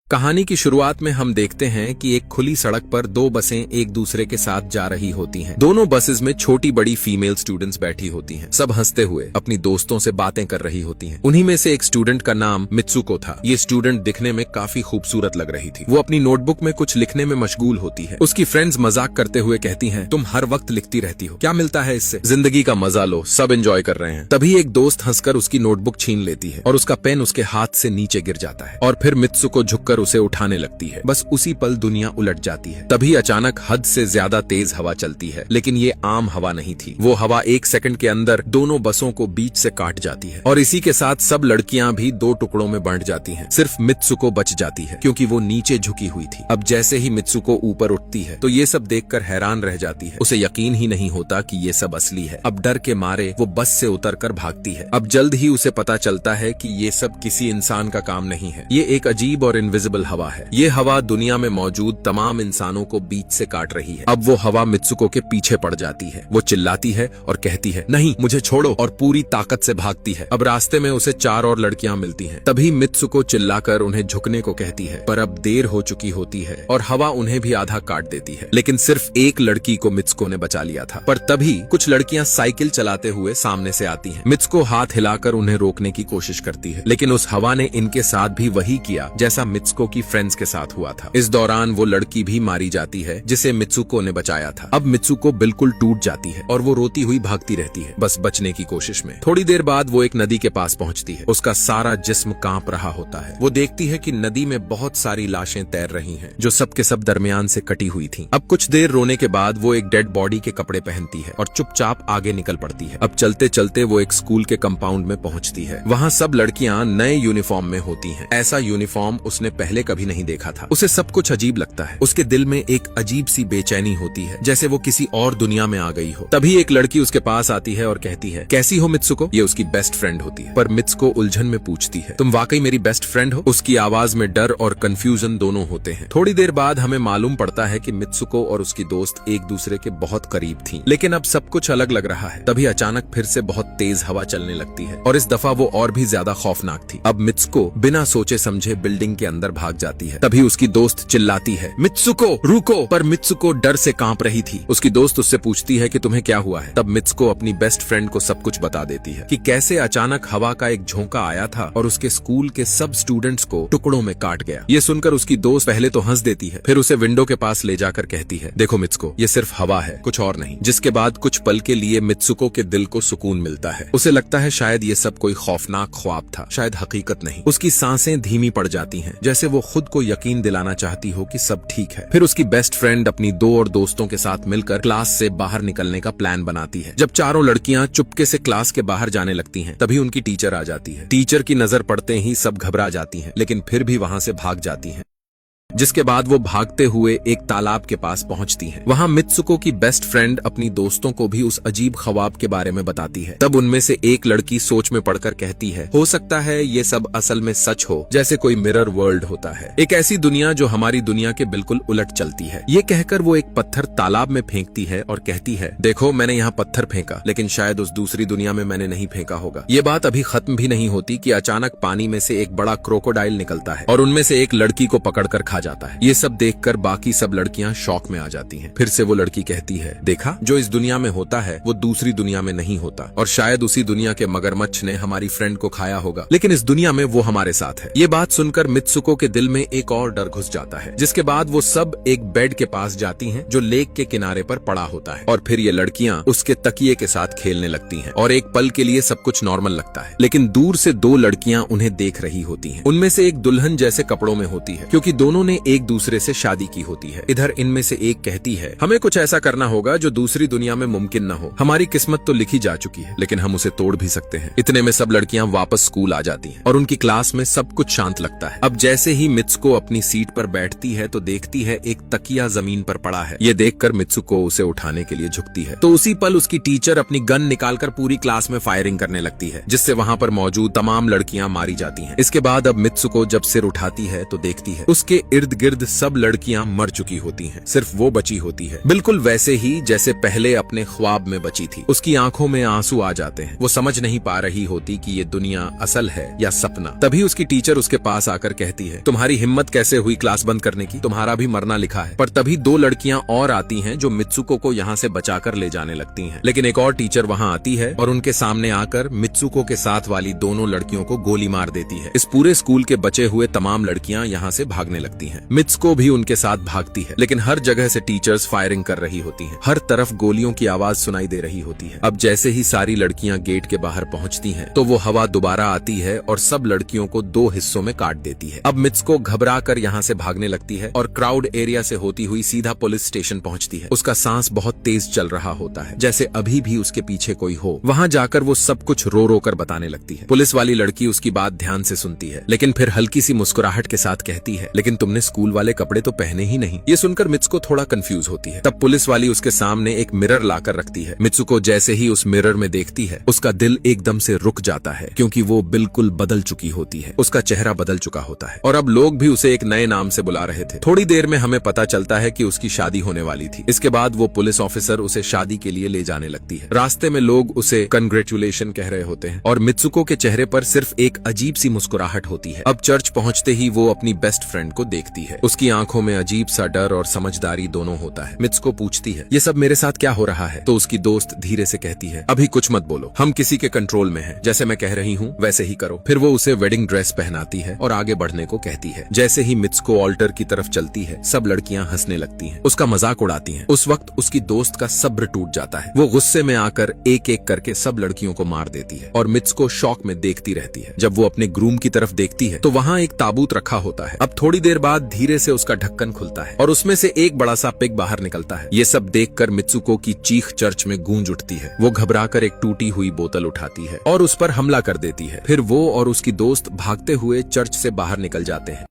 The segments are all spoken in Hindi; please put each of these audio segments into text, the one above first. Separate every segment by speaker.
Speaker 1: कहानी की शुरुआत में हम देखते हैं कि एक खुली सड़क पर दो बसें एक दूसरे के साथ जा रही होती हैं। दोनों बसेस में छोटी बड़ी फीमेल स्टूडेंट्स बैठी होती हैं। सब हंसते हुए अपनी दोस्तों से बातें कर रही होती हैं। उन्हीं में से एक स्टूडेंट का नाम मित्सुको था। ये स्टूडेंट दिखने में काफी खूबसूरत लग रही थी। वो अपनी नोटबुक में कुछ लिखने में मशगूल होती है। उसकी फ्रेंड्स मजाक करते हुए कहती हैं, तुम हर वक्त लिखती रहती हो, क्या मिलता है इससे? जिंदगी का मजा लो, सब एंजॉय कर रहे हैं। तभी एक दोस्त हंसकर उसकी नोटबुक छीन लेती है और उसका पेन उसके हाथ से नीचे गिर जाता है और फिर मित्सुको झुककर उसे उठाने लगती है। बस उसी पल दुनिया उलट जाती है। तभी अचानक हद से ज्यादा तेज हवा चलती है, लेकिन ये आम हवा नहीं थी। वो हवा एक सेकंड के अंदर दोनों बसों को बीच से काट जाती है और इसी के साथ सब लड़कियां भी दो टुकड़ों में बंट जाती हैं। सिर्फ मित्सुको बच जाती है क्योंकि वो नीचे झुकी हुई थी। अब जैसे ही मित्सुको ऊपर उठती है तो ये सब देखकर हैरान रह जाती है। उसे यकीन ही नहीं होता कि ये सब असली है। अब डर के मारे वो बस से उतरकर भागती है। अब जल्द ही उसे पता चलता है कि ये सब किसी इंसान का काम नहीं है। ये एक अजीब और इनविजिबल हवा है। ये हवा दुनिया में मौजूद तमाम इंसानों को बीच से काट रही है। अब वो हवा मित्सुको के पीछे पड़ जाती है। वो चिल्लाती है और कहती है, नहीं मुझे छोड़ो, और पूरी ताकत से भागती है। अब रास्ते में उसे 4 और लड़कियां मिलती हैं। तभी मित्सुको चिल्लाकर उन्हें झुकने को कहती है, पर अब देर हो चुकी होती है और हवा उन्हें भी आधा काट देती है। लेकिन सिर्फ एक लड़की को मित्सुको ने बचा लिया था। पर तभी कुछ लड़कियां साइकिल चलाते हुए सामने से आती हैं। मित्सुको हाथ हिलाकर उन्हें रोकने की कोशिश करती है, लेकिन उस हवा ने इनके साथ भी वही किया जैसा मित्सुको की फ्रेंड्स के साथ हुआ था। इस दौरान वो लड़की भी मारी जाती है जिसे मित्सुको ने बचाया था। अब मित्सुको बिल्कुल टूट जाती है और वो रोती हुई भागती रहती है, बस बचने की कोशिश में। थोड़ी देर बाद वो एक नदी के पास पहुंचती है। उसका सारा जिस्म कांप रहा होता है। वो देखती है कि नदी में बहुत सारी लाशें तैर रही हैं, जो सब के सब दरमियान से कटी हुई थीं। अब कुछ देर रोने के बाद वो एक डेड बॉडी के कपड़े पहनती है और चुपचाप आगे निकल पड़ती है। अब चलते चलते वो एक स्कूल के कंपाउंड में पहुंचती है। वहाँ सब लड़कियां नए यूनिफॉर्म में होती हैं। ऐसा यूनिफॉर्म उसने पहले कभी नहीं देखा था। उसे सब कुछ अजीब लगता है। उसके दिल में एक अजीब सी बेचैनी होती है, जैसे वो किसी और दुनिया में आ गई हो। तभी एक लड़की उसके पास आती है और कहती है, कैसी हो मित्सुको? ये उसकी बेस्ट फ्रेंड होती है। पर मित्सुको उलझन में पूछती है, तुम वाकई मेरी बेस्ट फ्रेंड हो? उसकी आवाज में डर और कंफ्यूजन दोनों होते हैं। थोड़ी देर बाद हमें मालूम पड़ता है कि मित्सुको और उसकी दोस्त एक दूसरे के बहुत करीब थीं, लेकिन अब सब कुछ अलग लग रहा है। तभी अचानक फिर से बहुत तेज हवा चलने लगती है और इस दफा वो और भी ज्यादा खौफनाक थी। अब मित्सुको बिना सोचे समझे बिल्डिंग के अंदर भाग जाती है। तभी उसकी दोस्त चिल्लाती है, मित्सुको रुको! पर मित्सुको डर से कांप रही थी। उसकी दोस्त उससे पूछती है कि तुम्हें क्या हुआ है? तब मित्सुको अपनी बेस्ट फ्रेंड को सब कुछ बता देती है कि कैसे अचानक हवा का एक झोंका आया था और उसके स्कूल के सब स्टूडेंट्स को टुकड़ों में काट गया। ये सुनकर उसकी दोस्त पहले तो हंस देती है, फिर उसे विंडो के पास ले जाकर कहती है, देखो मित्सुको, ये सिर्फ हवा है, कुछ और नहीं। जिसके बाद कुछ पल के लिए मित्सुको के दिल को सुकून मिलता है। उसे लगता है शायद ये सब कोई खौफनाक ख्वाब था, शायद हकीकत नहीं। उसकी सांसें धीमी पड़ जाती हैं, जैसे वो खुद को यकीन दिलाना चाहती हो कि सब ठीक है। फिर उसकी बेस्ट फ्रेंड अपनी 2 और दोस्तों के साथ मिलकर क्लास से बाहर निकलने का प्लान बनाती है। जब चारों लड़कियां चुपके से क्लास के बाहर जाने लगती हैं, तभी उनकी टीचर आ जाती है। टीचर की नजर पड़ते ही सब घबरा जाती हैं, लेकिन फिर भी वहां से भाग जाती हैं। जिसके बाद वो भागते हुए एक तालाब के पास पहुंचती हैं। वहां मित्सुको की बेस्ट फ्रेंड अपनी दोस्तों को भी उस अजीब ख्वाब के बारे में बताती है। तब उनमें से एक लड़की सोच में पड़कर कहती है, हो सकता है ये सब असल में सच हो, जैसे कोई मिरर वर्ल्ड होता है, एक ऐसी दुनिया जो हमारी दुनिया के बिल्कुल उलट चलती है। ये कहकर वो एक पत्थर तालाब में फेंकती है और कहती है, देखो मैंने यहाँ पत्थर फेंका, लेकिन शायद उस दूसरी दुनिया में मैंने नहीं फेंका होगा। ये बात अभी खत्म भी नहीं होती कि अचानक पानी में से एक बड़ा क्रोकोडाइल निकलता है और उनमें से एक लड़की को पकड़कर खा जाता है। ये सब देखकर बाकी सब लड़कियां शॉक में आ जाती हैं। फिर से वो लड़की कहती है, देखा, जो इस दुनिया में होता है वो दूसरी दुनिया में नहीं होता, और शायद उसी दुनिया के मगरमच्छ ने हमारी फ्रेंड को खाया होगा, लेकिन इस दुनिया में वो हमारे साथ है। ये बात सुनकर मित्सुको के दिल में एक और डर घुस जाता है। जिसके बाद वो सब एक बेड के पास जाती हैं जो लेक के किनारे पर पड़ा होता है, और फिर ये लड़कियां उसके तकिए के साथ खेलने लगती हैं और एक पल के लिए सब कुछ नॉर्मल लगता है। लेकिन दूर से 2 लड़कियां उन्हें देख रही होती हैं। उनमें से एक दुल्हन जैसे कपड़ों में होती है, क्योंकि दोनों ने एक दूसरे से शादी की होती है। इधर इनमें से एक कहती है, हमें कुछ ऐसा करना होगा जो दूसरी दुनिया में मुमकिन न हो। हमारी किस्मत तो लिखी जा चुकी है, लेकिन हम उसे तोड़ भी सकते हैं। इतने में सब लड़कियां वापस स्कूल आ जाती हैं और उनकी क्लास में सब कुछ शांत लगता है। अब जैसे ही मित्सुको अपनी सीट पर बैठती है तो देखती है एक तकिया जमीन पर पड़ा है। ये देखकर मित्सुको उसे उठाने के लिए झुकती है, तो उसी पल उसकी टीचर अपनी गन निकालकर पूरी क्लास में फायरिंग करने लगती है, जिससे वहाँ पर मौजूद तमाम लड़कियां मारी जाती हैं। इसके बाद अब मित्सुको जब सिर उठाती है तो देखती है उसके इर्द गिर्द सब लड़कियां मर चुकी होती हैं, सिर्फ वो बची होती है, बिल्कुल वैसे ही जैसे पहले अपने ख्वाब में बची थी। उसकी आंखों में आंसू आ जाते हैं। वो समझ नहीं पा रही होती कि ये दुनिया असल है या सपना। तभी उसकी टीचर उसके पास आकर कहती है, तुम्हारी हिम्मत कैसे हुई क्लास बंद करने की, तुम्हारा भी मरना लिखा है। पर तभी दो लड़कियां और आती हैं जो मित्सुको को यहाँ से बचाकर ले जाने लगती हैं। लेकिन एक और टीचर वहाँ आती है और उनके सामने आकर मित्सुको के साथ वाली दोनों लड़कियों को गोली मार देती है। इस पूरे स्कूल के बचे हुए तमाम लड़कियां यहाँ से भागने लगती हैं। मित्सुको भी उनके साथ भागती है, लेकिन हर जगह से टीचर्स फायरिंग कर रही होती हैं। हर तरफ गोलियों की आवाज सुनाई दे रही होती है। अब जैसे ही सारी लड़कियां गेट के बाहर पहुंचती हैं, तो वो हवा दोबारा आती है और सब लड़कियों को दो हिस्सों में काट देती है। अब मित्सुको घबरा कर यहाँ से भागने लगती है और क्राउड एरिया से होती हुई सीधा पुलिस स्टेशन पहुंचती है। उसका सांस बहुत तेज चल रहा होता है, जैसे अभी भी उसके पीछे कोई हो। वहां जाकर वो सब कुछ रो रो कर बताने लगती है। पुलिस वाली लड़की उसकी बात ध्यान से सुनती है, लेकिन फिर हल्की सी मुस्कुराहट के साथ कहती है, लेकिन तुमने स्कूल वाले कपड़े तो पहने ही नहीं। ये सुनकर मित्सुको थोड़ा कंफ्यूज होती है। तब पुलिस वाली उसके सामने एक मिरर लाकर रखती है। मित्सुको जैसे ही उस मिरर में देखती है, उसका दिल एकदम से रुक जाता है, क्योंकि वो बिल्कुल बदल चुकी होती है। उसका चेहरा बदल चुका होता है और अब लोग भी उसे एक नए नाम से बुला रहे थे। थोड़ी देर में हमें पता चलता है कि उसकी शादी होने वाली थी। इसके बाद वो पुलिस ऑफिसर उसे शादी के लिए ले जाने लगती है। रास्ते में लोग उसे कंग्रेचुलेशन कह रहे होते हैं और मित्सुको के चेहरे पर सिर्फ एक अजीब सी मुस्कुराहट होती है। अब चर्च पहुंचते ही वो अपनी बेस्ट फ्रेंड को देखती है। उसकी आंखों में अजीब सा डर और समझदारी दोनों होता है। मित्सुको पूछती है, ये सब मेरे साथ क्या हो रहा है? तो उसकी दोस्त धीरे से कहती है, अभी कुछ मत बोलो, हम किसी के कंट्रोल में हैं। जैसे मैं कह रही हूँ वैसे ही करो। फिर वो उसे वेडिंग ड्रेस पहनाती है और आगे बढ़ने को कहती है। जैसे ही मित्सुको ऑल्टर की तरफ चलती है, सब लड़कियां हंसने लगती हैं, उसका मजाक उड़ाती हैं। उस वक्त उसकी दोस्त का सब्र टूट जाता है। वो गुस्से में आकर एक एक करके सब लड़कियों को मार देती है और मित्सुको शॉक में देखती रहती है। जब वो अपने ग्रूम की तरफ देखती है तो वहाँ एक ताबूत रखा होता है। अब थोड़ी देर बाद धीरे से उसका ढक्कन खुलता है और उसमें से एक बड़ा सा पिग बाहर निकलता है। ये सब देखकर मित्सुको की चीख चर्च में गूंज उठती है। वो घबराकर एक टूटी हुई बोतल उठाती है और उस पर हमला कर देती है। फिर वो और उसकी दोस्त भागते हुए चर्च से बाहर निकल जाते हैं।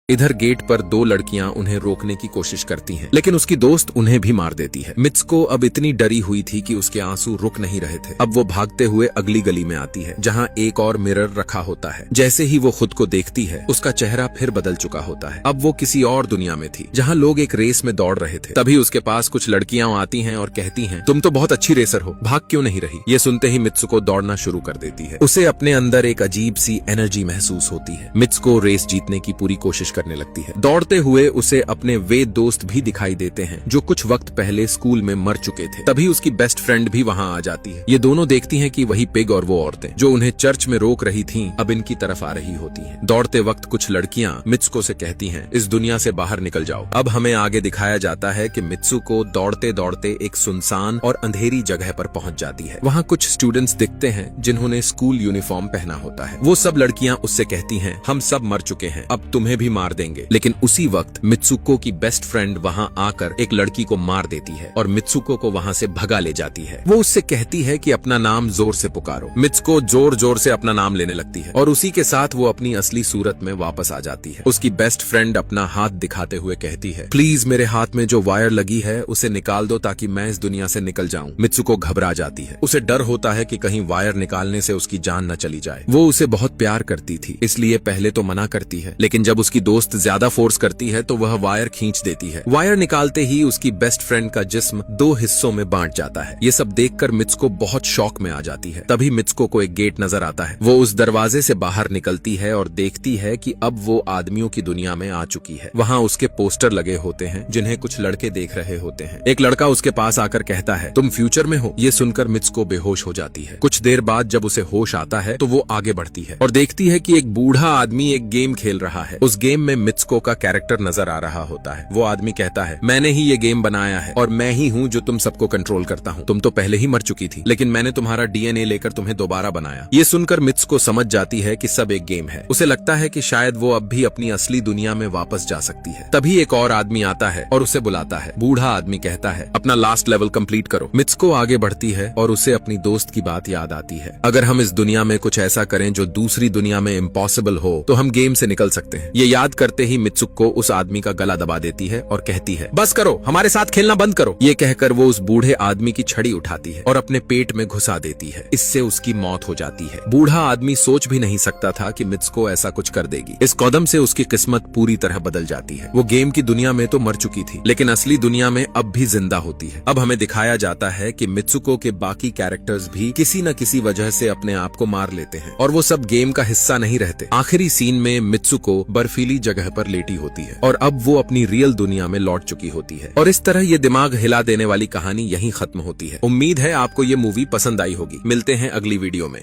Speaker 1: इधर गेट पर दो लड़कियां उन्हें रोकने की कोशिश करती हैं, लेकिन उसकी दोस्त उन्हें भी मार देती है। मित्सुको अब इतनी डरी हुई थी कि उसके आंसू रुक नहीं रहे थे। अब वो भागते हुए अगली गली में आती है, जहां एक और मिरर रखा होता है। जैसे ही वो खुद को देखती है, उसका चेहरा फिर बदल चुका होता है। अब वो किसी और दुनिया में थी, जहां लोग एक रेस में दौड़ रहे थे। तभी उसके पास कुछ लड़कियां आती हैं और कहती हैं, तुम तो बहुत अच्छी रेसर हो, भाग क्यों नहीं रही? ये सुनते ही मित्सुको दौड़ना शुरू कर देती है। उसे अपने अंदर एक अजीब सी एनर्जी महसूस होती है। मित्सुको रेस जीतने की पूरी कोशिश करने लगती है। दौड़ते हुए उसे अपने वे दोस्त भी दिखाई देते हैं जो कुछ वक्त पहले स्कूल में मर चुके थे। तभी उसकी बेस्ट फ्रेंड भी वहां आ जाती है। ये दोनों देखती हैं कि वही पिग और वो औरतें जो उन्हें चर्च में रोक रही थीं, अब इनकी तरफ आ रही होती हैं। दौड़ते वक्त कुछ लड़कियां मित्सुको से कहती हैं, इस दुनिया से बाहर निकल जाओ। अब हमें आगे दिखाया जाता है कि मित्सुको दौड़ते दौड़ते एक सुनसान और अंधेरी जगह पर पहुंच जाती है। वहां कुछ स्टूडेंट्स दिखते हैं जिन्होंने स्कूल यूनिफॉर्म पहना होता है। वो सब लड़कियां उससे कहती हैं, हम सब मर चुके हैं, अब तुम्हें भी मार देंगे। लेकिन उसी वक्त मित्सुको की बेस्ट फ्रेंड वहां आकर एक लड़की को मार देती है और मित्सुको को वहां से भगा ले जाती है। वो उससे कहती है कि अपना नाम जोर से पुकारो। मित्सुको जोर जोर से अपना नाम लेने लगती है और उसी के साथ वो अपनी असली सूरत में वापस आ जाती है। उसकी बेस्ट फ्रेंड अपना हाथ दिखाते हुए कहती है, प्लीज मेरे हाथ में जो वायर लगी है उसे निकाल दो ताकि मैं इस दुनिया से निकल जाऊं। मित्सुको घबरा जाती है। उसे डर होता है कि कहीं वायर निकालने से उसकी जान न चली जाए। वो उसे बहुत प्यार करती थी, इसलिए पहले तो मना करती है, लेकिन जब उसकी दोस्त ज्यादा फोर्स करती है तो वह वायर खींच देती है। वायर निकालते ही उसकी बेस्ट फ्रेंड का जिस्म दो हिस्सों में बांट जाता है। ये सब देखकर मित्सुको बहुत शॉक में आ जाती है। तभी मित्सुको को एक गेट नजर आता है। वो उस दरवाजे से बाहर निकलती है और देखती है कि अब वो आदमियों की दुनिया में आ चुकी है। वहाँ उसके पोस्टर लगे होते हैं जिन्हें कुछ लड़के देख रहे होते हैं। एक लड़का उसके पास आकर कहता है, तुम फ्यूचर में हो। ये सुनकर मित्सुको बेहोश हो जाती है। कुछ देर बाद जब उसे होश आता है तो वो आगे बढ़ती है और देखती है कि एक बूढ़ा आदमी एक गेम खेल रहा है। उस गेम में मित्सुको का कैरेक्टर नजर आ रहा होता है। वो आदमी कहता है, मैंने ही ये गेम बनाया है और मैं ही हूँ जो तुम सबको कंट्रोल करता हूँ। तुम तो पहले ही मर चुकी थी, लेकिन मैंने तुम्हारा डीएनए लेकर तुम्हें दोबारा बनाया। ये सुनकर मित्सुको समझ जाती है कि सब एक गेम है। उसे लगता है कि शायद वो अब भी अपनी असली दुनिया में वापस जा सकती है। तभी एक और आदमी आता है और उसे बुलाता है। बूढ़ा आदमी कहता है, अपना लास्ट लेवल कंप्लीट करो। मित्सुको आगे बढ़ती है और उसे अपनी दोस्त की बात याद आती है। अगर हम इस दुनिया में कुछ ऐसा करें जो दूसरी दुनिया में इम्पॉसिबल हो तो हम गेम से निकल सकते हैं। ये याद बंद करते ही मित्सुको उस आदमी का गला दबा देती है और कहती है, बस करो, हमारे साथ खेलना बंद करो। ये कहकर वो उस बूढ़े आदमी की छड़ी उठाती है और अपने पेट में घुसा देती है। इससे उसकी मौत हो जाती है। बूढ़ा आदमी सोच भी नहीं सकता था कि मित्सुको ऐसा कुछ कर देगी। इस कदम से उसकी किस्मत पूरी तरह बदल जाती है। वो गेम की दुनिया में तो मर चुकी थी, लेकिन असली दुनिया में अब भी जिंदा होती है। अब हमें दिखाया जाता है कि मित्सुको के बाकी कैरेक्टर्स भी किसी न किसी वजह से अपने आप को मार लेते हैं और वो सब गेम का हिस्सा नहीं रहते। आखिरी सीन में मित्सुको बर्फीली जगह पर लेटी होती है और अब वो अपनी रियल दुनिया में लौट चुकी होती है। और इस तरह ये दिमाग हिला देने वाली कहानी यहीं खत्म होती है। उम्मीद है आपको ये मूवी पसंद आई होगी। मिलते हैं अगली वीडियो में।